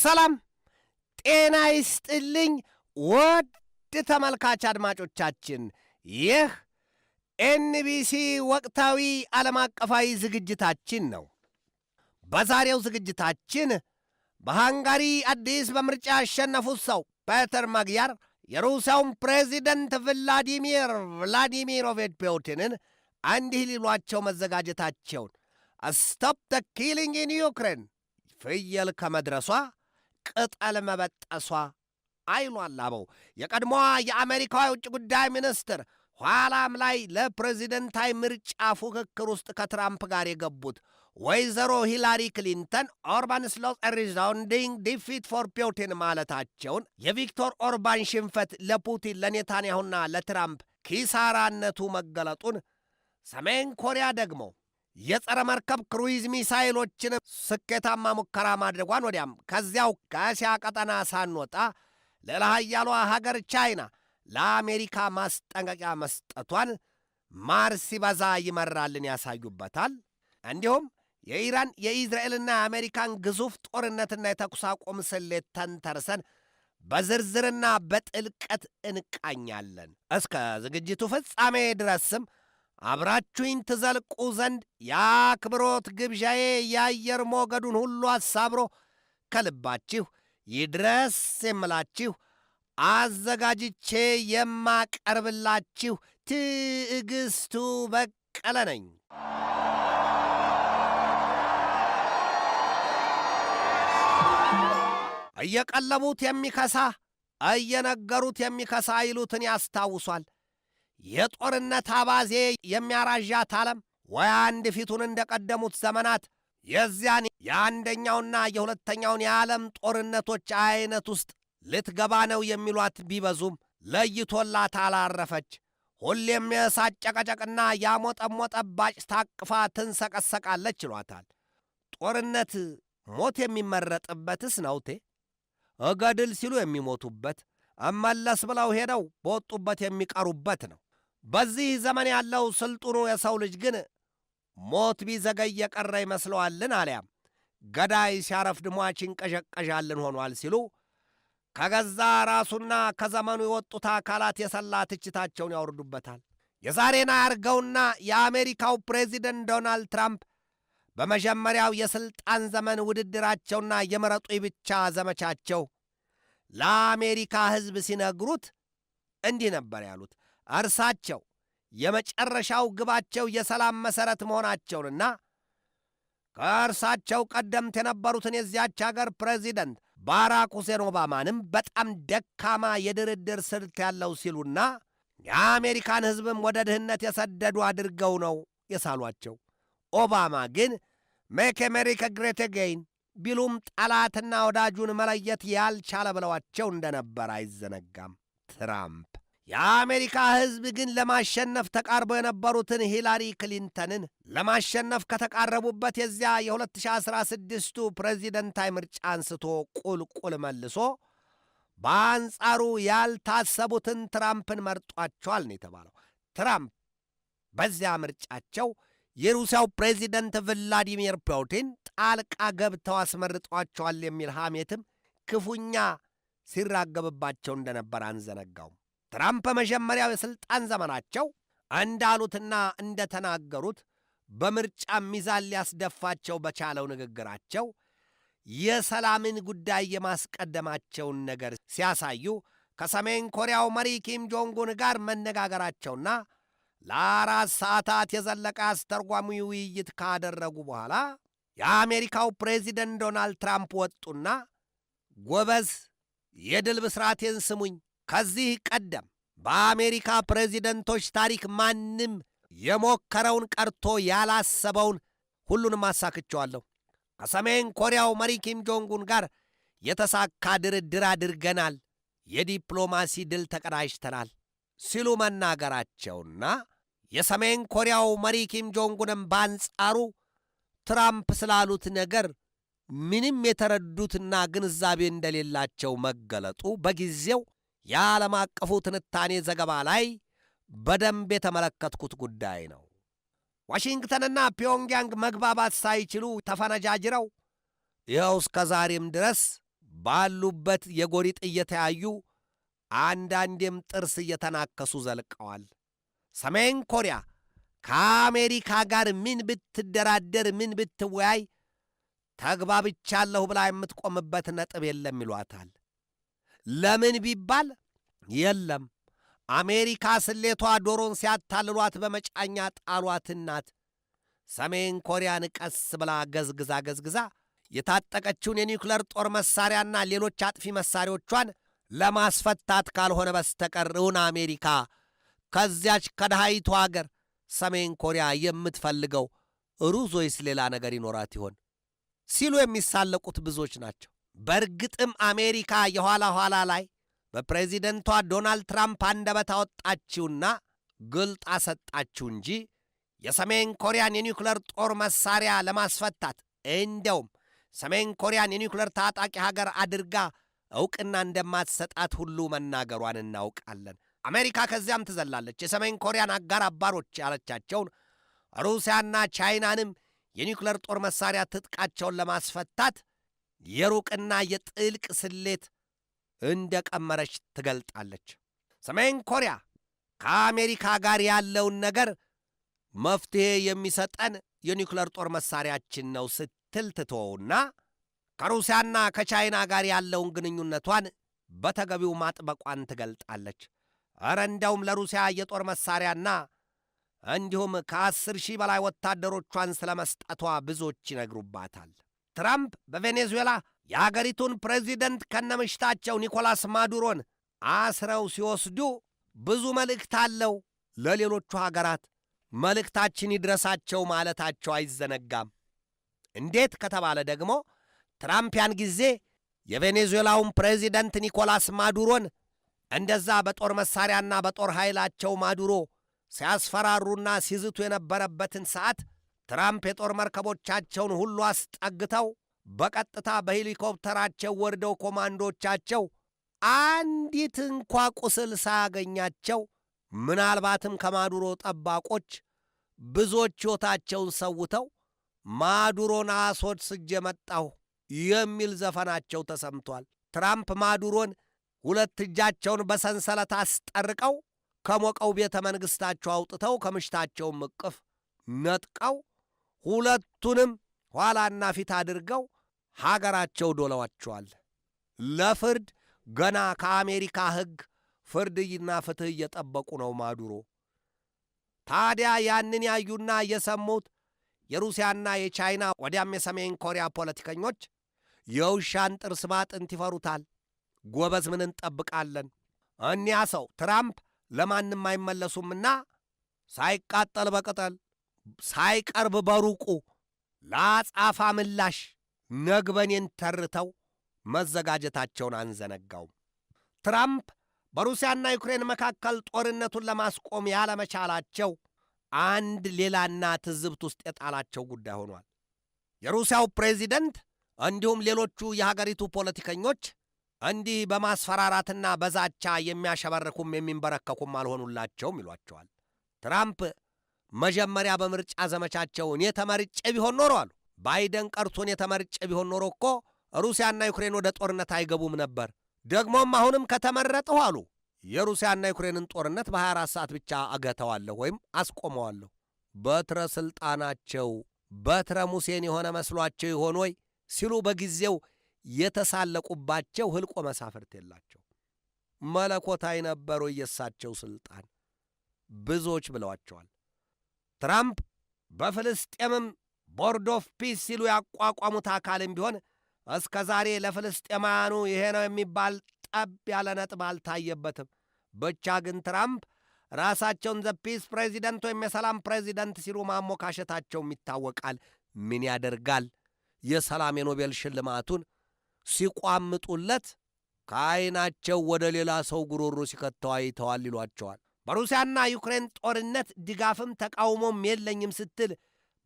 ሰላም ጤና ይስጥልኝ ውድ ተመልካች አድማጮቻችን፣ ይህ ኤንቢሲ ወቅታዊ ዓለም አቀፋዊ ዝግጅታችን ነው። በዛሬው ዝግጅታችን በሃንጋሪ አዲስ በምርጫ ያሸነፉት ሰው ፔተር ማግያር የሩሲያውን ፕሬዚደንት ቭላዲሚሮቪች ፑቲንን እንዲህ ሊሏቸው መዘጋጀታቸውን፣ ስቶፕ ዘ ኪሊንግ ኢን ዩክሬን ፍየል ከመድረሷ ቅጠል መበጠሷ አይሏል አበው የቀድሞዋ የአሜሪካዋ የውጭ ጉዳይ ሚኒስትር ኋላም ላይ ለፕሬዚደንታዊ ምርጫ ፉክክር ውስጥ ከትራምፕ ጋር የገቡት ወይዘሮ ሂላሪ ክሊንተን ኦርባንስ ሎስ ሪዛውንዲንግ ዲፊት ፎር ፑቲን ማለታቸውን፣ የቪክቶር ኦርባን ሽንፈት ለፑቲን ለኔታንያሁና ለትራምፕ ኪሳራነቱ መገለጡን፣ ሰሜን ኮሪያ ደግሞ የጸረ መርከብ ክሩይዝ ሚሳይሎችን ስኬታማ ሙከራ ማድረጓን፣ ወዲያም ከዚያው ከእስያ ቀጠና ሳንወጣ ሌላ ኃያሏ ሀገር ቻይና ለአሜሪካ ማስጠንቀቂያ መስጠቷን ማር ሲበዛ ይመራልን ያሳዩበታል። እንዲሁም የኢራን የኢዝራኤልና የአሜሪካን ግዙፍ ጦርነትና የተኩስ አቁም ስሌት ተንተርሰን በዝርዝርና በጥልቀት እንቃኛለን። እስከ ዝግጅቱ ፍጻሜ ድረስም አብራችሁኝ ትዘልቁ ዘንድ የአክብሮት ግብዣዬ የአየር ሞገዱን ሁሉ አሳብሮ ከልባችሁ ይድረስ የምላችሁ አዘጋጅቼ የማቀርብላችሁ ትዕግስቱ በቀለ ነኝ። እየቀለቡት የሚከሳ እየነገሩት የሚከሳ ይሉትን ያስታውሷል። የጦርነት አባዜ የሚያራዣት ዓለም ወይ አንድ ፊቱን እንደ ቀደሙት ዘመናት የዚያን የአንደኛውና የሁለተኛውን የዓለም ጦርነቶች አይነት ውስጥ ልትገባ ነው የሚሏት ቢበዙም ለይቶላት አላረፈች። ሁሌም የእሳት ጨቀጨቅና ያሞጠሞጠባጭ ታቅፋ ትንሰቀሰቃለች ይሏታል። ጦርነት ሞት የሚመረጥበትስ ነውቴ? እገድል ሲሉ የሚሞቱበት፣ እመለስ ብለው ሄደው በወጡበት የሚቀሩበት ነው። በዚህ ዘመን ያለው ስልጡኑ የሰው ልጅ ግን ሞት ቢዘገይ የቀረ ይመስለዋልን፣ አሊያም ገዳይ ሲያረፍድ ሟች ይንቀዠቀዣልን ሆኗል ሲሉ ከገዛ ራሱና ከዘመኑ የወጡት አካላት የሰላ ትችታቸውን ያወርዱበታል። የዛሬን አያርገውና የአሜሪካው ፕሬዚደንት ዶናልድ ትራምፕ በመጀመሪያው የሥልጣን ዘመን ውድድራቸውና የምረጡኝ ብቻ ዘመቻቸው ለአሜሪካ ሕዝብ ሲነግሩት እንዲህ ነበር ያሉት። እርሳቸው የመጨረሻው ግባቸው የሰላም መሠረት መሆናቸውንና ከእርሳቸው ቀደምት የነበሩትን የዚያች አገር ፕሬዚደንት ባራክ ሁሴን ኦባማንም በጣም ደካማ የድርድር ስልት ያለው ሲሉና የአሜሪካን ሕዝብም ወደ ድህነት የሰደዱ አድርገው ነው የሳሏቸው። ኦባማ ግን ሜክ አሜሪካ ግሬት አጌን ቢሉም ጠላትና ወዳጁን መለየት ያልቻለ ብለዋቸው እንደነበር አይዘነጋም። ትራምፕ የአሜሪካ ሕዝብ ግን ለማሸነፍ ተቃርበው የነበሩትን ሂላሪ ክሊንተንን ለማሸነፍ ከተቃረቡበት የዚያ የ2016ቱ ፕሬዚደንታዊ ምርጫ አንስቶ ቁልቁል መልሶ በአንጻሩ ያልታሰቡትን ትራምፕን መርጧቸዋል ነው የተባለው። ትራምፕ በዚያ ምርጫቸው የሩሲያው ፕሬዚደንት ቭላዲሚር ፑቲን ጣልቃ ገብተው አስመርጧቸዋል የሚል ሐሜትም ክፉኛ ሲራገብባቸው እንደነበር አንዘነጋውም። ትራምፕ በመጀመሪያው የሥልጣን ዘመናቸው እንዳሉትና እንደተናገሩት በምርጫ ሚዛን ሊያስደፋቸው በቻለው ንግግራቸው የሰላምን ጉዳይ የማስቀደማቸውን ነገር ሲያሳዩ ከሰሜን ኮሪያው መሪ ኪም ጆንጉን ጋር መነጋገራቸውና ለ4 ሰዓታት የዘለቀ አስተርጓሚ ውይይት ካደረጉ በኋላ የአሜሪካው ፕሬዚደንት ዶናልድ ትራምፕ ወጡና ጎበዝ፣ የድል ብስራቴን ስሙኝ፣ ከዚህ ቀደም በአሜሪካ ፕሬዚደንቶች ታሪክ ማንም የሞከረውን ቀርቶ ያላሰበውን ሁሉንም አሳክቸዋለሁ። ከሰሜን ኮሪያው መሪ ኪም ጆንጉን ጋር የተሳካ ድርድር አድርገናል፣ የዲፕሎማሲ ድል ተቀዳጅተናል ሲሉ መናገራቸውና የሰሜን ኮሪያው መሪ ኪም ጆንጉንም በአንጻሩ ትራምፕ ስላሉት ነገር ምንም የተረዱትና ግንዛቤ እንደሌላቸው መገለጡ በጊዜው የዓለም አቀፉ ትንታኔ ዘገባ ላይ በደንብ የተመለከትኩት ጉዳይ ነው። ዋሽንግተንና ፒዮንግያንግ መግባባት ሳይችሉ ተፈነጃጅረው ይኸው እስከ ዛሬም ድረስ ባሉበት የጎሪጥ እየተያዩ አንዳንዴም ጥርስ እየተናከሱ ዘልቀዋል። ሰሜን ኮሪያ ከአሜሪካ ጋር ምን ብትደራደር ምን ብትወያይ ተግባብቻለሁ ብላ የምትቆምበት ነጥብ የለም ይሏታል። ለምን ቢባል የለም አሜሪካ ስሌቷ ዶሮን ሲያታልሏት በመጫኛ ጣሏት እናት ሰሜን ኮሪያን ቀስ ብላ ገዝግዛ የታጠቀችውን የኒውክለር ጦር መሳሪያና ሌሎች አጥፊ መሳሪያዎቿን ለማስፈታት ካልሆነ በስተቀር እውን አሜሪካ ከዚያች ከድሃይቱ አገር ሰሜን ኮሪያ የምትፈልገው ሩዝ ወይስ ሌላ ነገር ይኖራት ይሆን ሲሉ የሚሳለቁት ብዙዎች ናቸው። በእርግጥም አሜሪካ የኋላ ላይ በፕሬዚደንቷ ዶናልድ ትራምፕ አንደበት አወጣችውና ግልጥ አሰጣችው እንጂ የሰሜን ኮሪያን የኒውክለር ጦር መሳሪያ ለማስፈታት እንደውም ሰሜን ኮሪያን የኒውክለር ታጣቂ ሀገር አድርጋ ዕውቅና እንደማትሰጣት ሁሉ መናገሯን እናውቃለን። አሜሪካ ከዚያም ትዘላለች። የሰሜን ኮሪያን አጋር አባሮች ያለቻቸውን ሩሲያና ቻይናንም የኒውክለር ጦር መሳሪያ ትጥቃቸውን ለማስፈታት የሩቅና የጥልቅ ስሌት እንደ ቀመረች ትገልጣለች። ሰሜን ኮሪያ ከአሜሪካ ጋር ያለውን ነገር መፍትሔ የሚሰጠን የኒውክለር ጦር መሳሪያችን ነው ስትል ትተወውና ከሩሲያና ከቻይና ጋር ያለውን ግንኙነቷን በተገቢው ማጥበቋን ትገልጣለች። ኧረ እንደውም ለሩሲያ የጦር መሳሪያና እንዲሁም ከ10,000 በላይ ወታደሮቿን ስለ መስጠቷ ብዙዎች ይነግሩባታል። ትራምፕ በቬኔዙዌላ የአገሪቱን ፕሬዚደንት ከነምሽታቸው ኒኮላስ ማዱሮን አስረው ሲወስዱ ብዙ መልእክት አለው ለሌሎቹ ሀገራት መልእክታችን ይድረሳቸው ማለታቸው አይዘነጋም። እንዴት ከተባለ ደግሞ ትራምፕ ያን ጊዜ የቬኔዙዌላውን ፕሬዚደንት ኒኮላስ ማዱሮን እንደዛ በጦር መሳሪያና በጦር ኃይላቸው ማዱሮ ሲያስፈራሩና ሲዝቱ የነበረበትን ሰዓት ትራምፕ የጦር መርከቦቻቸውን ሁሉ አስጠግተው በቀጥታ በሄሊኮፕተራቸው ወርደው ኮማንዶቻቸው አንዲት እንኳ ቁስል ሳያገኛቸው ምናልባትም ከማዱሮ ጠባቆች ብዙዎች ሕይወታቸውን ሰውተው ማዱሮን አስወስጄ መጣሁ የሚል ዘፈናቸው ተሰምቷል። ትራምፕ ማዱሮን ሁለት እጃቸውን በሰንሰለት አስጠርቀው ከሞቀው ቤተ መንግሥታቸው አውጥተው ከምሽታቸውም እቅፍ ነጥቀው ሁለቱንም ኋላና ፊት አድርገው ሀገራቸው ለፍርድ ገና ከአሜሪካ ሕግ ፍርድና ፍትሕ እየጠበቁ ነው ማዱሮ። ታዲያ ያንን ያዩና የሰሙት የሩሲያና የቻይና ወዲያም የሰሜን ኮሪያ ፖለቲከኞች የውሻን ጥርስ ባጥንት ይፈሩታል። ጎበዝ ምን እንጠብቃለን? እኒያ ሰው ትራምፕ ለማንም አይመለሱምና ሳይቃጠል በቅጠል ሳይቀርብ በሩቁ ለአጻፋ ምላሽ ነግበኔን ተርተው መዘጋጀታቸውን አንዘነጋውም። ትራምፕ በሩሲያና ዩክሬን መካከል ጦርነቱን ለማስቆም ያለመቻላቸው አንድ ሌላና ትዝብት ውስጥ የጣላቸው ጉዳይ ሆኗል። የሩሲያው ፕሬዚደንት እንዲሁም ሌሎቹ የሀገሪቱ ፖለቲከኞች እንዲህ በማስፈራራትና በዛቻ የሚያሸበርኩም የሚንበረከኩም አልሆኑላቸውም ይሏቸዋል። ትራምፕ መጀመሪያ በምርጫ ዘመቻቸው እኔ ተመርጬ ቢሆን ኖሮ አሉ ባይደን ቀርቶ እኔ ተመርጬ ቢሆን ኖሮ እኮ ሩሲያና ዩክሬን ወደ ጦርነት አይገቡም ነበር። ደግሞም አሁንም ከተመረጥሁ አሉ የሩሲያና ዩክሬንን ጦርነት በ24 ሰዓት ብቻ አገተዋለሁ ወይም አስቆመዋለሁ። በትረ ሥልጣናቸው በትረ ሙሴን የሆነ መስሏቸው ይሆን ወይ ሲሉ በጊዜው የተሳለቁባቸው ሕልቆ መሳፍርት የላቸው። መለኮታዊ ነበሩ የእሳቸው ሥልጣን ብዙዎች ብለዋቸዋል። ትራምፕ በፍልስጤምም ቦርድ ኦፍ ፒስ ሲሉ ያቋቋሙት አካልም ቢሆን እስከ ዛሬ ለፍልስጤማውያኑ ይሄ ነው የሚባል ጠብ ያለ ነጥብ አልታየበትም። ብቻ ግን ትራምፕ ራሳቸውን ዘ ፒስ ፕሬዚደንት ወይም የሰላም ፕሬዚደንት ሲሉ ማሞካሸታቸውም ይታወቃል። ምን ያደርጋል የሰላም የኖቤል ሽልማቱን ሲቋምጡለት ከዐይናቸው ወደ ሌላ ሰው ጉሮሮ ሲከተው አይተዋል ይሏቸዋል። በሩሲያና ዩክሬን ጦርነት ድጋፍም ተቃውሞም የለኝም ስትል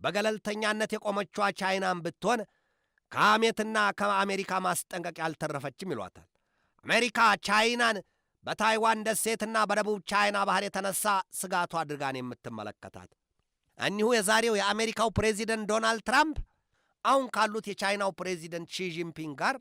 በገለልተኛነት የቆመችዋ ቻይናም ብትሆን ከሐሜትና ከአሜሪካ ማስጠንቀቂያ አልተረፈችም ይሏታል። አሜሪካ ቻይናን በታይዋን ደሴትና በደቡብ ቻይና ባህር የተነሳ ስጋቷ አድርጋን የምትመለከታት እኒሁ የዛሬው የአሜሪካው ፕሬዚደንት ዶናልድ ትራምፕ አሁን ካሉት የቻይናው ፕሬዚደንት ሺ ጂንፒንግ ጋር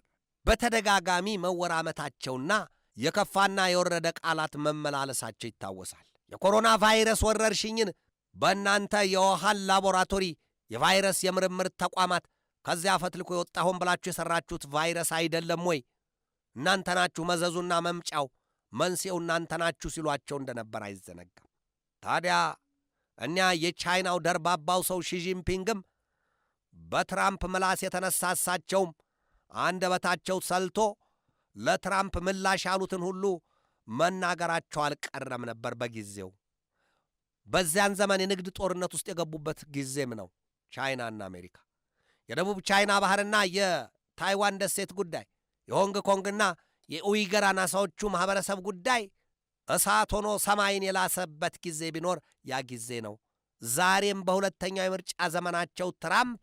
በተደጋጋሚ መወራመታቸውና የከፋና የወረደ ቃላት መመላለሳቸው ይታወሳል። የኮሮና ቫይረስ ወረርሽኝን በእናንተ የውሃን ላቦራቶሪ የቫይረስ የምርምር ተቋማት ከዚያ ፈትልኮ የወጣ ሆን ብላችሁ የሠራችሁት ቫይረስ አይደለም ወይ? እናንተ ናችሁ መዘዙና መምጫው መንስኤው እናንተ ናችሁ ሲሏቸው እንደነበር አይዘነጋም። ታዲያ እኒያ የቻይናው ደርባባው ሰው ሺጂንፒንግም በትራምፕ ምላስ የተነሳ እሳቸውም አንደበታቸው ሰልቶ ለትራምፕ ምላሽ ያሉትን ሁሉ መናገራቸው አልቀረም ነበር በጊዜው። በዚያን ዘመን የንግድ ጦርነት ውስጥ የገቡበት ጊዜም ነው ቻይናና አሜሪካ። የደቡብ ቻይና ባህርና የታይዋን ደሴት ጉዳይ፣ የሆንግ ኮንግና የኡይገር አናሳዎቹ ማኅበረሰብ ጉዳይ እሳት ሆኖ ሰማይን የላሰበት ጊዜ ቢኖር ያ ጊዜ ነው። ዛሬም በሁለተኛው የምርጫ ዘመናቸው ትራምፕ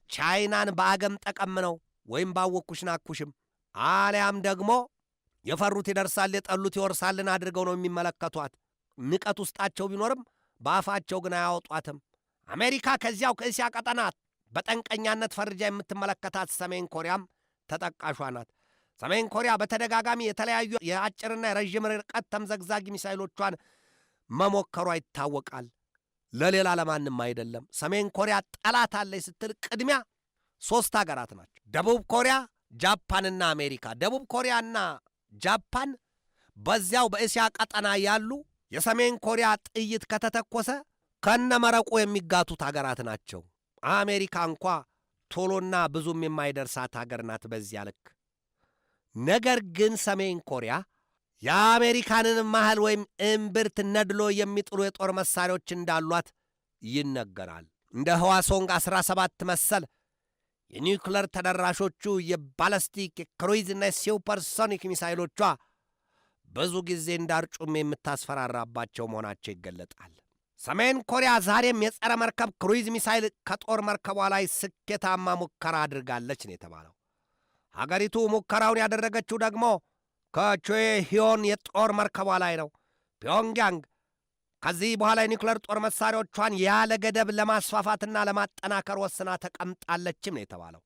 ቻይናን በአገም ጠቀምነው ወይም ባወኩሽ ናኩሽም አሊያም ደግሞ የፈሩት ይደርሳል የጠሉት ይወርሳልን አድርገው ነው የሚመለከቷት። ንቀት ውስጣቸው ቢኖርም በአፋቸው ግን አያወጧትም። አሜሪካ ከዚያው ከእስያ ቀጠና በጠንቀኛነት ፈርጃ የምትመለከታት ሰሜን ኮሪያም ተጠቃሿ ናት። ሰሜን ኮሪያ በተደጋጋሚ የተለያዩ የአጭርና የረዥም ርቀት ተምዘግዛጊ ሚሳይሎቿን መሞከሯ ይታወቃል። ለሌላ ለማንም አይደለም። ሰሜን ኮሪያ ጠላት አለች ስትል ቅድሚያ 3 አገራት ናቸው፣ ደቡብ ኮሪያ፣ ጃፓንና አሜሪካ። ደቡብ ኮሪያና ጃፓን በዚያው በእስያ ቀጠና ያሉ የሰሜን ኮሪያ ጥይት ከተተኮሰ ከነመረቁ የሚጋቱት አገራት ናቸው። አሜሪካ እንኳ ቶሎና ብዙም የማይደርሳት አገር ናት በዚያ ልክ። ነገር ግን ሰሜን ኮሪያ የአሜሪካንን ማህል ወይም እምብርት ነድሎ የሚጥሉ የጦር መሳሪያዎች እንዳሏት ይነገራል። እንደ ህዋሶንግ 17 መሰል የኒውክለር ተደራሾቹ የባለስቲክ የክሩይዝና የሱፐርሶኒክ ሚሳይሎቿ ብዙ ጊዜ እንዳርጩሜ የምታስፈራራባቸው መሆናቸው ይገለጣል። ሰሜን ኮሪያ ዛሬም የጸረ መርከብ ክሩይዝ ሚሳይል ከጦር መርከቧ ላይ ስኬታማ ሙከራ አድርጋለች ነው የተባለው። ሀገሪቱ ሙከራውን ያደረገችው ደግሞ ከቾሄሂዮን የጦር መርከቧ ላይ ነው። ፒዮንግያንግ ከዚህ በኋላ የኒውክለር ጦር መሳሪያዎቿን ያለ ገደብ ለማስፋፋትና ለማጠናከር ወስና ተቀምጣለችም ነው የተባለው።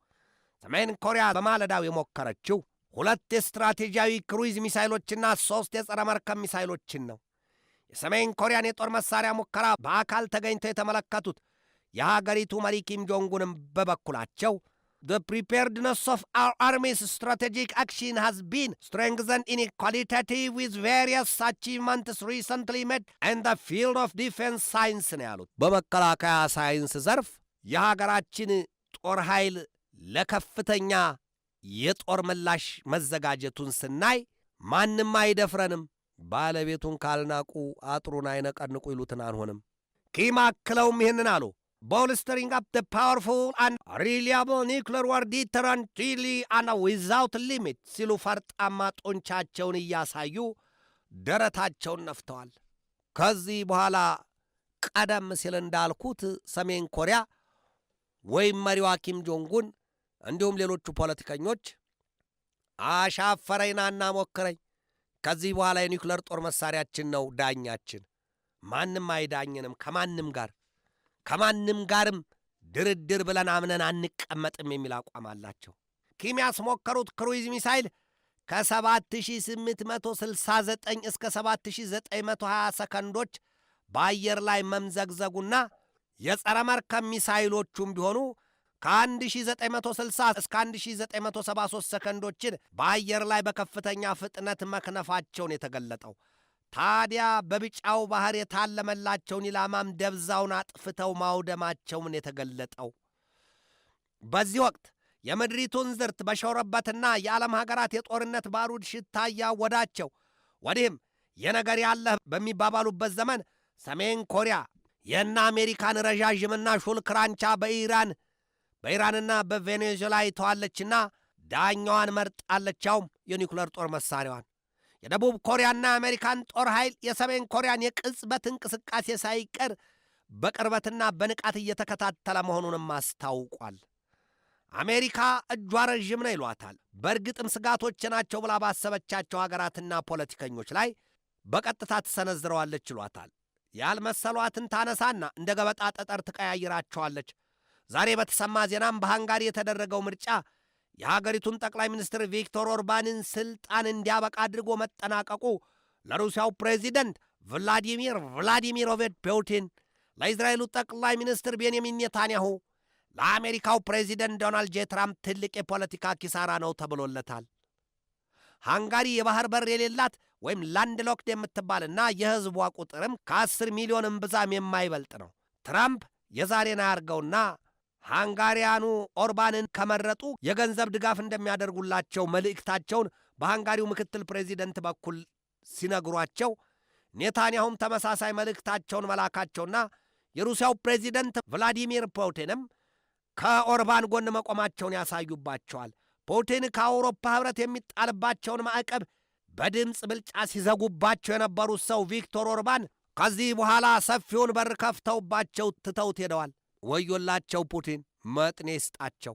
ሰሜን ኮሪያ በማለዳው የሞከረችው 2 የስትራቴጂያዊ ክሩይዝ ሚሳይሎችና 3 የጸረ መርከብ ሚሳይሎችን ነው። የሰሜን ኮሪያን የጦር መሳሪያ ሙከራ በአካል ተገኝተው የተመለከቱት የሀገሪቱ መሪ ኪም ጆንጉንም በበኩላቸው The preparedness of our army's strategic action has been strengthened in equality with various achievements recently made in the field of defense science ነው ያሉት። በመከላከያ ሳይንስ ዘርፍ የሀገራችን ጦር ኃይል ለከፍተኛ የጦር ምላሽ መዘጋጀቱን ስናይ ማንም አይደፍረንም፣ ባለቤቱን ካልናቁ አጥሩን አይነቀንቁ ይሉትን አንሆንም። ኪም አክለውም ይህንን አሉ። Bolstering up the powerful and reliable nuclear war deterrent truly and without limit ሲሉ ፈርጣማ ጡንቻቸውን እያሳዩ ደረታቸውን ነፍተዋል። ከዚህ በኋላ ቀደም ሲል እንዳልኩት ሰሜን ኮሪያ ወይም መሪዋ ኪም ጆንጉን እንዲሁም ሌሎቹ ፖለቲከኞች አሻፈረኝና ሞክረኝ፣ ከዚህ በኋላ የኒውክለር ጦር መሳሪያችን ነው ዳኛችን፣ ማንም አይዳኝንም፣ ከማንም ጋርም ድርድር ብለን አምነን አንቀመጥም የሚል አቋም አላቸው። ኪም ያስሞከሩት ክሩይዝ ሚሳይል ከ7869 እስከ 7920 ሰከንዶች በአየር ላይ መምዘግዘጉና የጸረ መርከብ ሚሳይሎቹም ቢሆኑ ከ1960 እስከ 1973 ሰከንዶችን በአየር ላይ በከፍተኛ ፍጥነት መክነፋቸውን የተገለጠው። ታዲያ በቢጫው ባህር የታለመላቸውን ኢላማም ደብዛውን አጥፍተው ማውደማቸውን የተገለጠው። በዚህ ወቅት የምድሪቱን ዝርት በሾረበትና የዓለም ሀገራት የጦርነት ባሩድ ሽታ እያወዳቸው ወዲህም የነገር ያለህ በሚባባሉበት ዘመን ሰሜን ኮሪያ የእነ አሜሪካን ረዣዥምና ሹል ክራንቻ በኢራንና በቬኔዙዌላ ይተዋለችና ዳኛዋን መርጣለቻውም የኒውክለር ጦር መሳሪያዋን። የደቡብ ኮሪያና የአሜሪካን ጦር ኃይል የሰሜን ኮሪያን የቅጽበት እንቅስቃሴ ሳይቀር በቅርበትና በንቃት እየተከታተለ መሆኑንም አስታውቋል። አሜሪካ እጇ ረዥም ነው ይሏታል። በእርግጥም ስጋቶች ናቸው ብላ ባሰበቻቸው ሀገራትና ፖለቲከኞች ላይ በቀጥታ ትሰነዝረዋለች ይሏታል። ያልመሰሏትን ታነሳና እንደ ገበጣ ጠጠር ትቀያይራቸዋለች። ዛሬ በተሰማ ዜናም በሃንጋሪ የተደረገው ምርጫ የሀገሪቱን ጠቅላይ ሚኒስትር ቪክቶር ኦርባንን ስልጣን እንዲያበቃ አድርጎ መጠናቀቁ ለሩሲያው ፕሬዚደንት ቭላዲሚሮቪች ፑቲን፣ ለእስራኤሉ ጠቅላይ ሚኒስትር ቤንያሚን ኔታንያሁ፣ ለአሜሪካው ፕሬዚደንት ዶናልድ ጄ ትራምፕ ትልቅ የፖለቲካ ኪሳራ ነው ተብሎለታል። ሃንጋሪ የባህር በር የሌላት ወይም ላንድ ሎክድ የምትባልና የሕዝቧ ቁጥርም ከ10 ሚሊዮን እምብዛም የማይበልጥ ነው። ትራምፕ የዛሬን አያርገውና ሃንጋሪያኑ ኦርባንን ከመረጡ የገንዘብ ድጋፍ እንደሚያደርጉላቸው መልእክታቸውን በሃንጋሪው ምክትል ፕሬዚደንት በኩል ሲነግሯቸው፣ ኔታንያሁም ተመሳሳይ መልእክታቸውን መላካቸውና የሩሲያው ፕሬዚደንት ቭላዲሚር ፑቲንም ከኦርባን ጎን መቆማቸውን ያሳዩባቸዋል። ፑቲን ከአውሮፓ ኅብረት የሚጣልባቸውን ማዕቀብ በድምፅ ብልጫ ሲዘጉባቸው የነበሩት ሰው ቪክቶር ኦርባን ከዚህ በኋላ ሰፊውን በር ከፍተውባቸው ትተውት ሄደዋል። ወዮላቸው ፑቲን፣ መጥኔ ይስጣቸው።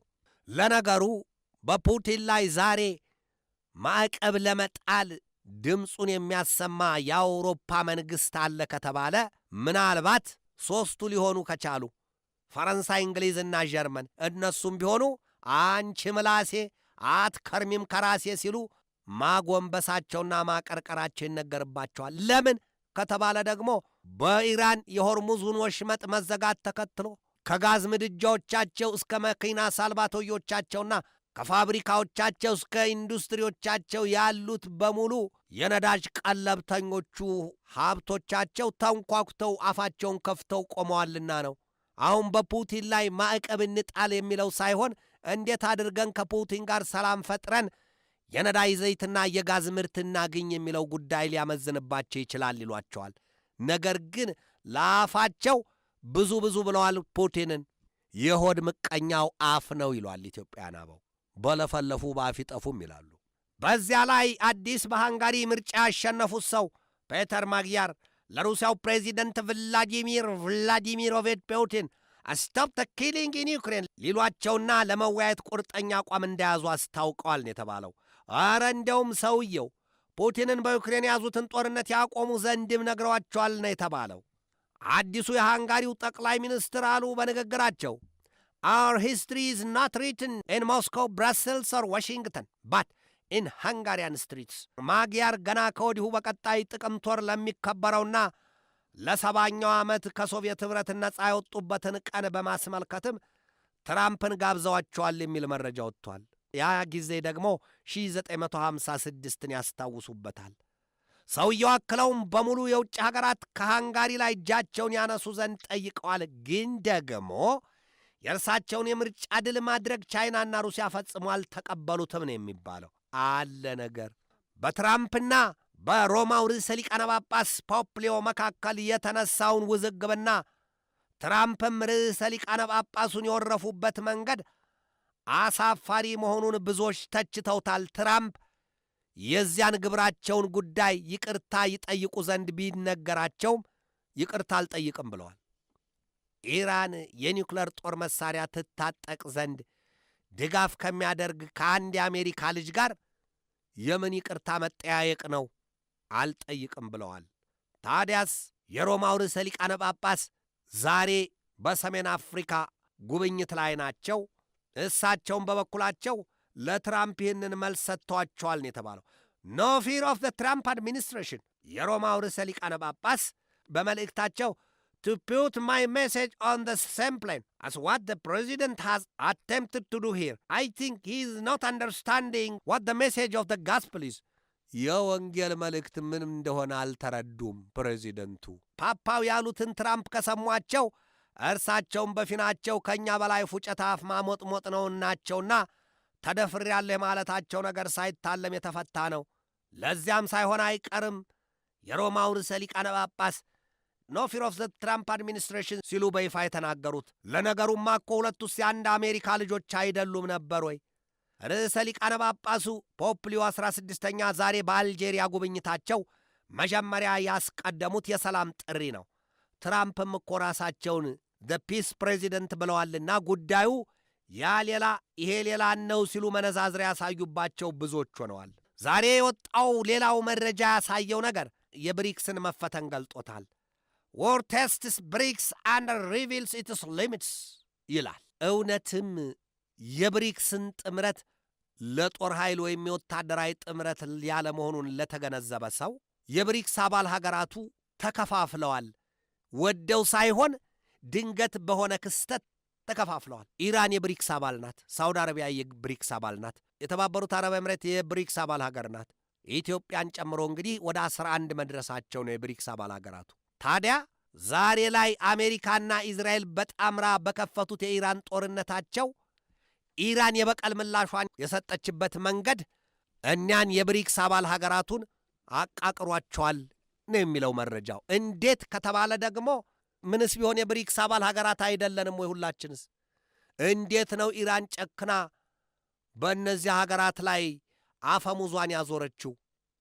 ለነገሩ በፑቲን ላይ ዛሬ ማዕቀብ ለመጣል ድምፁን የሚያሰማ የአውሮፓ መንግሥት አለ ከተባለ ምናልባት ሦስቱ ሊሆኑ ከቻሉ ፈረንሳይ፣ እንግሊዝና ጀርመን። እነሱም ቢሆኑ አንቺ ምላሴ አትከርሚም ከራሴ ሲሉ ማጎንበሳቸውና ማቀርቀራቸው ይነገርባቸዋል። ለምን ከተባለ ደግሞ በኢራን የሆርሙዙን ወሽመጥ መዘጋት ተከትሎ ከጋዝ ምድጃዎቻቸው እስከ መኪና ሳልባቶዮቻቸውና ከፋብሪካዎቻቸው እስከ ኢንዱስትሪዎቻቸው ያሉት በሙሉ የነዳጅ ቀለብተኞቹ ሀብቶቻቸው ተንኳኩተው አፋቸውን ከፍተው ቆመዋልና ነው። አሁን በፑቲን ላይ ማዕቀብ እንጣል የሚለው ሳይሆን እንዴት አድርገን ከፑቲን ጋር ሰላም ፈጥረን የነዳጅ ዘይትና የጋዝ ምርት እናግኝ የሚለው ጉዳይ ሊያመዝንባቸው ይችላል ይሏቸዋል። ነገር ግን ለአፋቸው ብዙ ብለዋል ፑቲንን። የሆድ ምቀኛው አፍ ነው ይሏል ኢትዮጵያን አበው። በለፈለፉ በአፍ ይጠፉም ይላሉ። በዚያ ላይ አዲስ በሃንጋሪ ምርጫ ያሸነፉት ሰው ፔተር ማግያር ለሩሲያው ፕሬዚደንት ቭላዲሚሮቪች ፑቲን ስቶፕ ዘ ኪሊንግ ኢን ዩክሬን ሊሏቸውና ለመወያየት ቁርጠኛ አቋም እንደያዙ አስታውቀዋል ነው የተባለው። አረ እንደውም ሰውየው ፑቲንን በዩክሬን የያዙትን ጦርነት ያቆሙ ዘንድም ነግረዋቸዋል ነው የተባለው። አዲሱ የሃንጋሪው ጠቅላይ ሚኒስትር አሉ በንግግራቸው Our history is not written in Moscow, Brussels or Washington, but in Hungarian streets. ማግያር ገና ከወዲሁ በቀጣይ ጥቅምት ወር ለሚከበረውና ለ70ኛው ዓመት ከሶቪየት ኅብረት ነፃ የወጡበትን ቀን በማስመልከትም ትራምፕን ጋብዘዋቸዋል የሚል መረጃ ወጥቷል። ያ ጊዜ ደግሞ 1956ን ያስታውሱበታል። ሰውየው አክለውም በሙሉ የውጭ ሀገራት ከሃንጋሪ ላይ እጃቸውን ያነሱ ዘንድ ጠይቀዋል። ግን ደግሞ የእርሳቸውን የምርጫ ድል ማድረግ ቻይናና ሩሲያ ፈጽሞ አልተቀበሉትም ነው የሚባለው። አለ ነገር በትራምፕና በሮማው ርዕሰ ሊቃነ ጳጳስ ፖፕ ሊዮ መካከል የተነሳውን ውዝግብና ትራምፕም ርዕሰ ሊቃነ ጳጳሱን የወረፉበት መንገድ አሳፋሪ መሆኑን ብዙዎች ተችተውታል። ትራምፕ የዚያን ግብራቸውን ጉዳይ ይቅርታ ይጠይቁ ዘንድ ቢነገራቸውም ይቅርታ አልጠይቅም ብለዋል። ኢራን የኒውክለር ጦር መሳሪያ ትታጠቅ ዘንድ ድጋፍ ከሚያደርግ ከአንድ የአሜሪካ ልጅ ጋር የምን ይቅርታ መጠያየቅ ነው? አልጠይቅም ብለዋል። ታዲያስ የሮማው ርዕሰ ሊቃነ ጳጳስ ዛሬ በሰሜን አፍሪካ ጉብኝት ላይ ናቸው። እሳቸውም በበኩላቸው ለትራምፕ ይህንን መልስ ሰጥተዋቸዋል ነው የተባለው። ኖ ፊር ኦፍ ዘ ትራምፕ አድሚኒስትሬሽን። የሮማው ርዕሰ ሊቃነ ጳጳስ በመልእክታቸው to put my message on the same plane as what the president has attempted to do here. I think he is not understanding what the message of the gospel is. የወንጌል መልእክት ምን እንደሆነ አልተረዱም ፕሬዚደንቱ። ፓፓው ያሉትን ትራምፕ ከሰሟቸው እርሳቸውም በፊናቸው ከእኛ በላይ ፉጨት አፍ ማሞጥሞጥ ነው ናቸውና ተደፍሬያለሁ ማለታቸው ነገር ሳይታለም የተፈታ ነው። ለዚያም ሳይሆን አይቀርም የሮማው ርዕሰ ሊቃነ ጳጳስ ኖ ፊር ኦፍ ዘ ትራምፕ አድሚኒስትሬሽን ሲሉ በይፋ የተናገሩት። ለነገሩማ እኮ ሁለቱስ የአንድ አሜሪካ ልጆች አይደሉም ነበር ወይ? ርዕሰ ሊቃነ ጳጳሱ ፖፕ ሊዮ 16ኛ ዛሬ በአልጄሪያ ጉብኝታቸው መጀመሪያ ያስቀደሙት የሰላም ጥሪ ነው። ትራምፕም እኮ ራሳቸውን ዘ ፒስ ፕሬዚደንት ብለዋልና ጉዳዩ ያ ሌላ ይሄ ሌላ ነው ሲሉ መነዛዝሪያ ያሳዩባቸው ብዙዎች ሆነዋል። ዛሬ የወጣው ሌላው መረጃ ያሳየው ነገር የብሪክስን መፈተን ገልጦታል። War tests BRICS and reveals its limits ይላል። እውነትም የብሪክስን ጥምረት ለጦር ኃይል ወይም የወታደራዊ ጥምረት ያለ መሆኑን ለተገነዘበ ሰው የብሪክስ አባል ሀገራቱ ተከፋፍለዋል። ወደው ሳይሆን ድንገት በሆነ ክስተት ተከፋፍለዋል። ኢራን የብሪክስ አባል ናት። ሳውዲ አረቢያ የብሪክስ አባል ናት። የተባበሩት አረብ ኤምሬት የብሪክስ አባል ሀገር ናት። ኢትዮጵያን ጨምሮ እንግዲህ ወደ 11 መድረሳቸው ነው የብሪክስ አባል ሀገራቱ። ታዲያ ዛሬ ላይ አሜሪካና ኢዝራኤል በጣምራ በከፈቱት የኢራን ጦርነታቸው ኢራን የበቀል ምላሿን የሰጠችበት መንገድ እኛን የብሪክስ አባል ሀገራቱን አቃቅሯቸዋል ነው የሚለው መረጃው። እንዴት ከተባለ ደግሞ ምንስ ቢሆን የብሪክስ አባል ሀገራት አይደለንም ወይ ሁላችንስ? እንዴት ነው ኢራን ጨክና በእነዚያ ሀገራት ላይ አፈሙዟን ያዞረችው?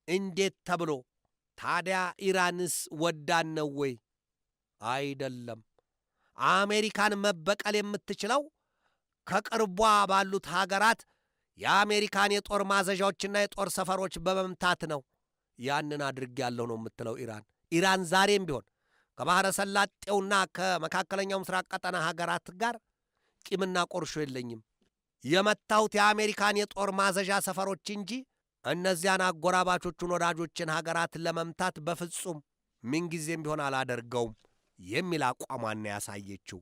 እንዴት ተብሎ ታዲያ ኢራንስ ወዳን ነው ወይ? አይደለም። አሜሪካን መበቀል የምትችለው ከቅርቧ ባሉት ሀገራት የአሜሪካን የጦር ማዘዣዎችና የጦር ሰፈሮች በመምታት ነው። ያንን አድርጌያለሁ ነው የምትለው ኢራን። ኢራን ዛሬም ቢሆን ከባሕረ ሰላጤውና ከመካከለኛው ምስራቅ ቀጠና ሀገራት ጋር ቂምና ቆርሾ የለኝም፣ የመታሁት የአሜሪካን የጦር ማዘዣ ሰፈሮች እንጂ እነዚያን አጎራባቾቹን ወዳጆችን ሀገራት ለመምታት በፍጹም ምንጊዜም ቢሆን አላደርገውም የሚል አቋሟን ያሳየችው።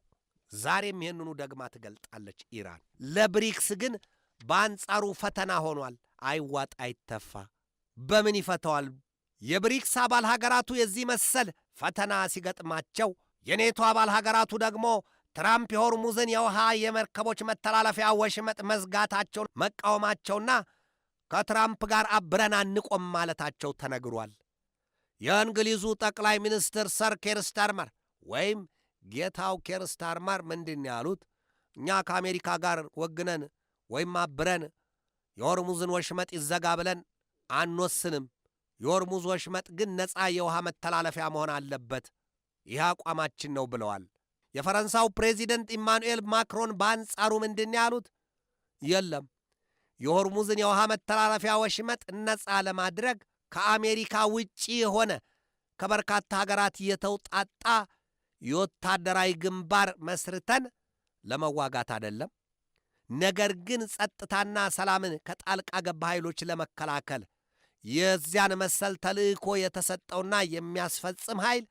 ዛሬም ይህንኑ ደግማ ትገልጣለች ኢራን። ለብሪክስ ግን በአንጻሩ ፈተና ሆኗል። አይዋጥ አይተፋ። በምን ይፈተዋል? የብሪክስ አባል ሀገራቱ የዚህ መሰል ፈተና ሲገጥማቸው፣ የኔቶ አባል ሀገራቱ ደግሞ ትራምፕ የሆርሙዝን የውሃ የመርከቦች መተላለፊያ ወሽመጥ መዝጋታቸውን መቃወማቸውና ከትራምፕ ጋር አብረን አንቆም ማለታቸው ተነግሯል። የእንግሊዙ ጠቅላይ ሚኒስትር ሰር ኬር ስታርመር ወይም ጌታው ኬር ስታርመር ምንድን ያሉት? እኛ ከአሜሪካ ጋር ወግነን ወይም አብረን የሆርሙዝን ወሽመጥ ይዘጋ ብለን አንወስንም። የሆርሙዝ ወሽመጥ ግን ነፃ የውሃ መተላለፊያ መሆን አለበት፣ ይህ አቋማችን ነው ብለዋል። የፈረንሳው ፕሬዚደንት ኢማኑኤል ማክሮን በአንጻሩ ምንድን ያሉት? የለም የሆርሙዝን የውሃ መተላለፊያ ወሽመጥ ነፃ ለማድረግ ከአሜሪካ ውጪ የሆነ ከበርካታ ሀገራት የተውጣጣ የወታደራዊ ግንባር መስርተን ለመዋጋት አይደለም፣ ነገር ግን ጸጥታና ሰላምን ከጣልቃ ገባ ኃይሎች ለመከላከል የዚያን መሰል ተልእኮ የተሰጠውና የሚያስፈጽም ኃይል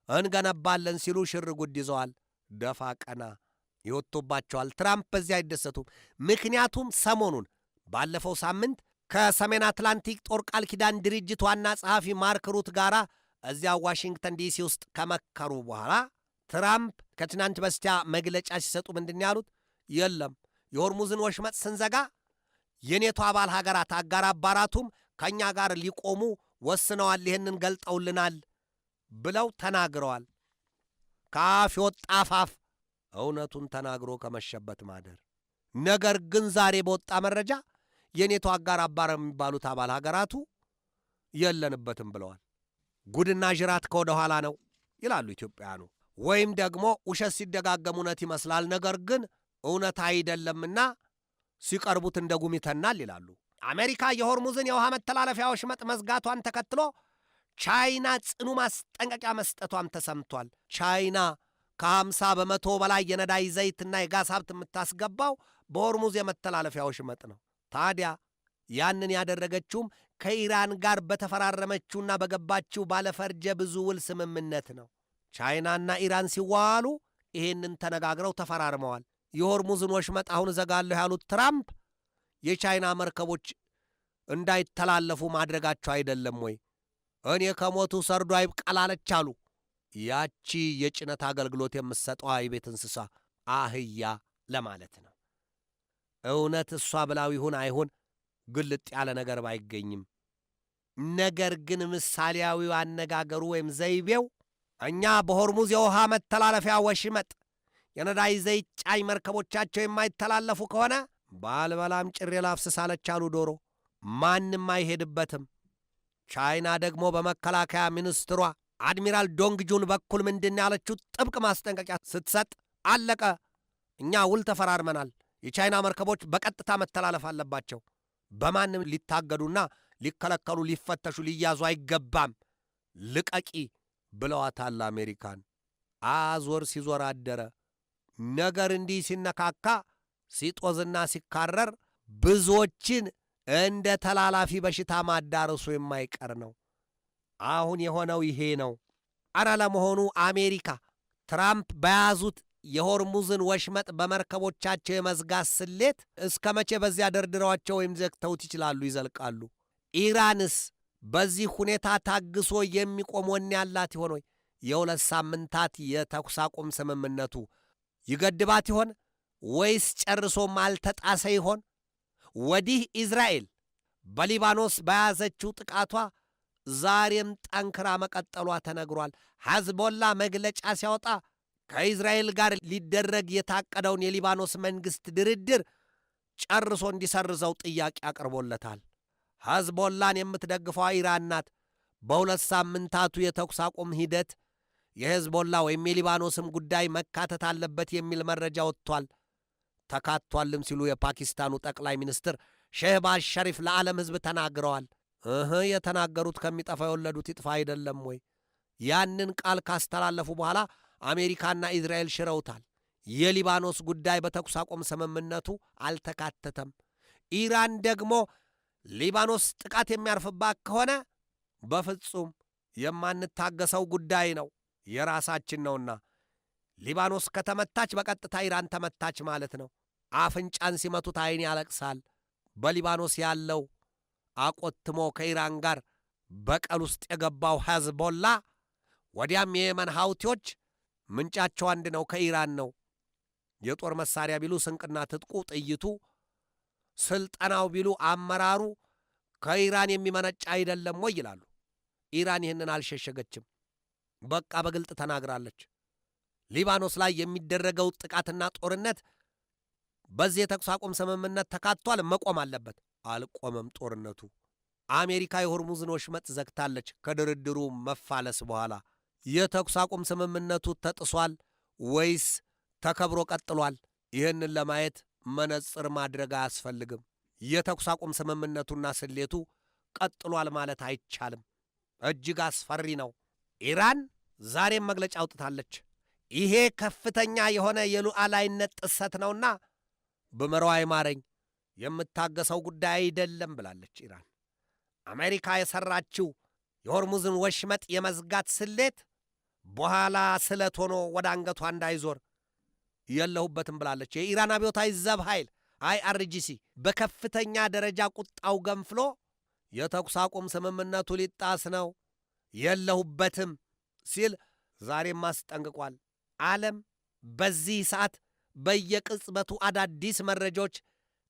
እንገነባለን ሲሉ ሽር ጉድ ይዘዋል። ደፋ ቀና ይወጡባቸዋል። ትራምፕ በዚህ አይደሰቱም። ምክንያቱም ሰሞኑን ባለፈው ሳምንት ከሰሜን አትላንቲክ ጦር ቃል ኪዳን ድርጅት ዋና ጸሐፊ ማርክ ሩት ጋር እዚያ ዋሽንግተን ዲሲ ውስጥ ከመከሩ በኋላ ትራምፕ ከትናንት በስቲያ መግለጫ ሲሰጡ ምንድን ያሉት? የለም የሆርሙዝን ወሽመጥ ስንዘጋ የኔቶ አባል ሀገራት አጋር አባራቱም ከእኛ ጋር ሊቆሙ ወስነዋል፣ ይህንን ገልጠውልናል ብለው ተናግረዋል። ከአፍ የወጣ አፋፍ እውነቱን ተናግሮ ከመሸበት ማደር። ነገር ግን ዛሬ በወጣ መረጃ የኔቶ አጋር አባር የሚባሉት አባል ሀገራቱ የለንበትም ብለዋል። ጉድና ጅራት ከወደ ኋላ ነው ይላሉ ኢትዮጵያውያኑ። ወይም ደግሞ ውሸት ሲደጋገም እውነት ይመስላል፣ ነገር ግን እውነት አይደለምና ሲቀርቡት እንደ ጉም ይተናል ይላሉ። አሜሪካ የሆርሙዝን የውሃ መተላለፊያ ወሽመጥ መዝጋቷን ተከትሎ ቻይና ጽኑ ማስጠንቀቂያ መስጠቷም ተሰምቷል። ቻይና ከ50 በመቶ በላይ የነዳጅ ዘይትና የጋዝ ሀብት የምታስገባው በሆርሙዝ የመተላለፊያ ወሽመጥ ነው። ታዲያ ያንን ያደረገችውም ከኢራን ጋር በተፈራረመችውና በገባችው ባለፈርጀ ብዙ ውል ስምምነት ነው። ቻይናና ኢራን ሲዋዋሉ ይሄንን ተነጋግረው ተፈራርመዋል። የሆርሙዝን ወሽመጥ አሁን እዘጋለሁ ያሉት ትራምፕ የቻይና መርከቦች እንዳይተላለፉ ማድረጋቸው አይደለም ወይ? እኔ ከሞቱ ሰርዶ አይብቀላለች አሉ። ያቺ የጭነት አገልግሎት የምትሰጠዋ የቤት እንስሳ አህያ ለማለት ነው። እውነት እሷ ብላው ይሁን አይሁን ግልጥ ያለ ነገር ባይገኝም፣ ነገር ግን ምሳሌያዊው አነጋገሩ ወይም ዘይቤው እኛ በሆርሙዝ የውሃ መተላለፊያ ወሽመጥ የነዳጅ ዘይት ጫኝ መርከቦቻቸው የማይተላለፉ ከሆነ ባልበላም ጭሬ ላፍስስ አለች አሉ ዶሮ። ማንም አይሄድበትም። ቻይና ደግሞ በመከላከያ ሚኒስትሯ አድሚራል ዶንግጁን በኩል ምንድን ያለችው ጥብቅ ማስጠንቀቂያ ስትሰጥ፣ አለቀ፣ እኛ ውል ተፈራርመናል፣ የቻይና መርከቦች በቀጥታ መተላለፍ አለባቸው፣ በማንም ሊታገዱና ሊከለከሉ ሊፈተሹ ሊያዙ አይገባም፣ ልቀቂ ብለዋታል አሜሪካን። አዞር ሲዞር አደረ። ነገር እንዲህ ሲነካካ ሲጦዝና ሲካረር ብዙዎችን እንደ ተላላፊ በሽታ ማዳረሱ የማይቀር ነው። አሁን የሆነው ይሄ ነው። አረ ለመሆኑ አሜሪካ ትራምፕ በያዙት የሆርሙዝን ወሽመጥ በመርከቦቻቸው የመዝጋት ስሌት እስከ መቼ በዚያ ደርድረዋቸው ወይም ዘግተውት ይዘልቃሉ? ኢራንስ በዚህ ሁኔታ ታግሶ የሚቆም ወኔ ያላት ይሆን ወይ? የ2 ሳምንታት የተኩስ አቁም ስምምነቱ ይገድባት ይሆን ወይስ ጨርሶም አልተጣሰ ይሆን? ወዲህ ኢዝራኤል በሊባኖስ በያዘችው ጥቃቷ ዛሬም ጠንክራ መቀጠሏ ተነግሯል። ሐዝቦላ መግለጫ ሲያወጣ ከኢዝራኤል ጋር ሊደረግ የታቀደውን የሊባኖስ መንግሥት ድርድር ጨርሶ እንዲሰርዘው ጥያቄ አቅርቦለታል። ሐዝቦላን የምትደግፈው ኢራን ናት። በ2 ሳምንታቱ የተኩስ አቁም ሂደት የሕዝቦላ ወይም የሊባኖስም ጉዳይ መካተት አለበት የሚል መረጃ ወጥቷል። ተካቷልም ሲሉ የፓኪስታኑ ጠቅላይ ሚኒስትር ሼህባዝ ሸሪፍ ለዓለም ሕዝብ ተናግረዋል። የተናገሩት ከሚጠፋ የወለዱት ይጥፋ አይደለም ወይ? ያንን ቃል ካስተላለፉ በኋላ አሜሪካና ኢዝራኤል ሽረውታል። የሊባኖስ ጉዳይ በተኩስ አቁም ስምምነቱ አልተካተተም። ኢራን ደግሞ ሊባኖስ ጥቃት የሚያርፍባት ከሆነ በፍጹም የማንታገሰው ጉዳይ ነው፣ የራሳችን ነውና ሊባኖስ ከተመታች በቀጥታ ኢራን ተመታች ማለት ነው። አፍንጫን ሲመቱት ዓይን ያለቅሳል። በሊባኖስ ያለው አቆትሞ ከኢራን ጋር በቀል ውስጥ የገባው ሐዝቦላ ወዲያም የየመን ሐውቲዎች ምንጫቸው አንድ ነው፣ ከኢራን ነው። የጦር መሳሪያ ቢሉ ስንቅና ትጥቁ፣ ጥይቱ፣ ስልጠናው ቢሉ አመራሩ ከኢራን የሚመነጭ አይደለም ወይ ይላሉ። ኢራን ይህንን አልሸሸገችም። በቃ በግልጥ ተናግራለች። ሊባኖስ ላይ የሚደረገው ጥቃትና ጦርነት በዚህ የተኩስ አቁም ስምምነት ተካቷል፣ መቆም አለበት። አልቆመም ጦርነቱ። አሜሪካ የሆርሙዝን ወሽመጥ ዘግታለች። ከድርድሩ መፋለስ በኋላ የተኩስ አቁም ስምምነቱ ተጥሷል ወይስ ተከብሮ ቀጥሏል? ይህንን ለማየት መነጽር ማድረግ አያስፈልግም። የተኩስ አቁም ስምምነቱና ስሌቱ ቀጥሏል ማለት አይቻልም። እጅግ አስፈሪ ነው። ኢራን ዛሬም መግለጫ አውጥታለች። ይሄ ከፍተኛ የሆነ የሉዓላዊነት ጥሰት ነውና ብመራው አይማረኝ፣ የምታገሰው ጉዳይ አይደለም ብላለች ኢራን። አሜሪካ የሠራችው የሆርሙዝን ወሽመጥ የመዝጋት ስሌት በኋላ ስለት ሆኖ ወደ አንገቷ እንዳይዞር የለሁበትም ብላለች። የኢራን አብዮታዊ ዘብ ኃይል IRGC በከፍተኛ ደረጃ ቁጣው ገንፍሎ የተኩስ አቁም ስምምነቱ ሊጣስ ነው የለሁበትም ሲል ዛሬም አስጠንቅቋል። ዓለም በዚህ ሰዓት በየቅጽበቱ አዳዲስ መረጃዎች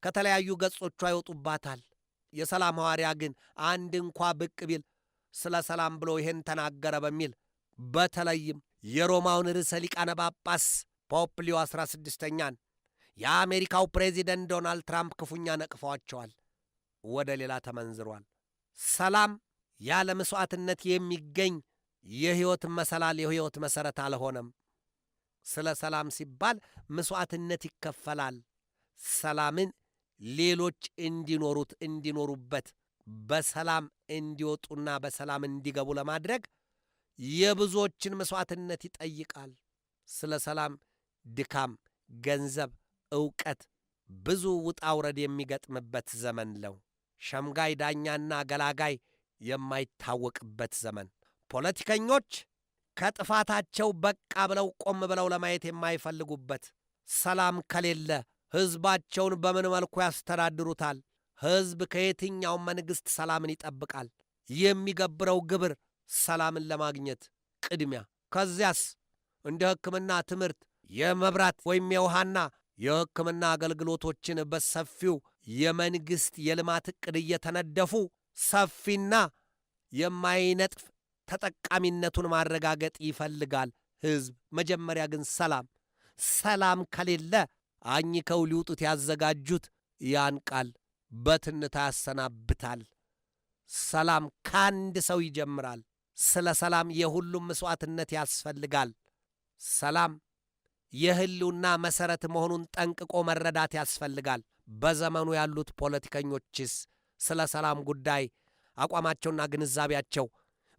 ከተለያዩ ገጾቿ ይወጡባታል። የሰላም ሐዋርያ ግን አንድ እንኳ ብቅ ቢል ስለ ሰላም ብሎ ይሄን ተናገረ በሚል በተለይም የሮማውን ርዕሰ ሊቃነ ጳጳስ ፖፕ ሊዮ 16ኛን የአሜሪካው ፕሬዚደንት ዶናልድ ትራምፕ ክፉኛ ነቅፈዋቸዋል። ወደ ሌላ ተመንዝሯል። ሰላም ያለ መሥዋዕትነት የሚገኝ የሕይወት መሰላል፣ የሕይወት መሠረት አልሆነም። ስለ ሰላም ሲባል መሥዋዕትነት ይከፈላል። ሰላምን ሌሎች እንዲኖሩበት በሰላም እንዲወጡና በሰላም እንዲገቡ ለማድረግ የብዙዎችን መሥዋዕትነት ይጠይቃል። ስለ ሰላም ድካም፣ ገንዘብ፣ ዕውቀት፣ ብዙ ውጣ ውረድ የሚገጥምበት ዘመን ነው። ሸምጋይ ዳኛና ገላጋይ የማይታወቅበት ዘመን። ፖለቲከኞች ከጥፋታቸው በቃ ብለው ቆም ብለው ለማየት የማይፈልጉበት። ሰላም ከሌለ ሕዝባቸውን በምን መልኩ ያስተዳድሩታል? ሕዝብ ከየትኛውም መንግሥት ሰላምን ይጠብቃል። የሚገብረው ግብር ሰላምን ለማግኘት ቅድሚያ፣ ከዚያስ እንደ ሕክምና፣ ትምህርት፣ የመብራት ወይም የውሃና የሕክምና አገልግሎቶችን በሰፊው የመንግሥት የልማት ዕቅድ እየተነደፉ ሰፊና የማይነጥፍ ተጠቃሚነቱን ማረጋገጥ ይፈልጋል ሕዝብ። መጀመሪያ ግን ሰላም ከሌለ አኝከው ሊውጡት ያዘጋጁት ያን ቃል በትንታ ያሰናብታል። ሰላም ከአንድ ሰው ይጀምራል። ስለ ሰላም የሁሉም መሥዋዕትነት ያስፈልጋል። ሰላም የሕልውና መሠረት መሆኑን ጠንቅቆ መረዳት ያስፈልጋል። በዘመኑ ያሉት ፖለቲከኞችስ ስለ ሰላም ጉዳይ አቋማቸውና ግንዛቤያቸው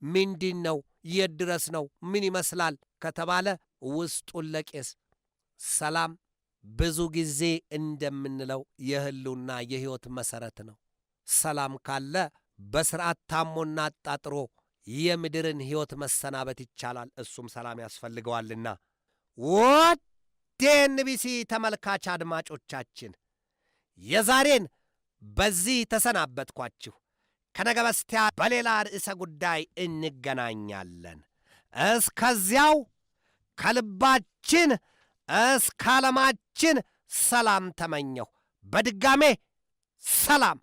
ምንድን ነው? የት ድረስ ነው? ምን ይመስላል ከተባለ ውስጡን ለቄስ ሰላም ብዙ ጊዜ እንደምንለው የህልውና የሕይወት መሠረት ነው። ሰላም ካለ በሥርዓት ታሞና አጣጥሮ የምድርን ሕይወት መሰናበት ይቻላል። እሱም ሰላም ያስፈልገዋልና። ውድ የኤንቢሲ ተመልካች አድማጮቻችን የዛሬን በዚህ ተሰናበትኳችሁ። ከነገ በስቲያ በሌላ ርዕሰ ጉዳይ እንገናኛለን። እስከዚያው ከልባችን እስከ ዓለማችን ሰላም ተመኘሁ። በድጋሜ ሰላም።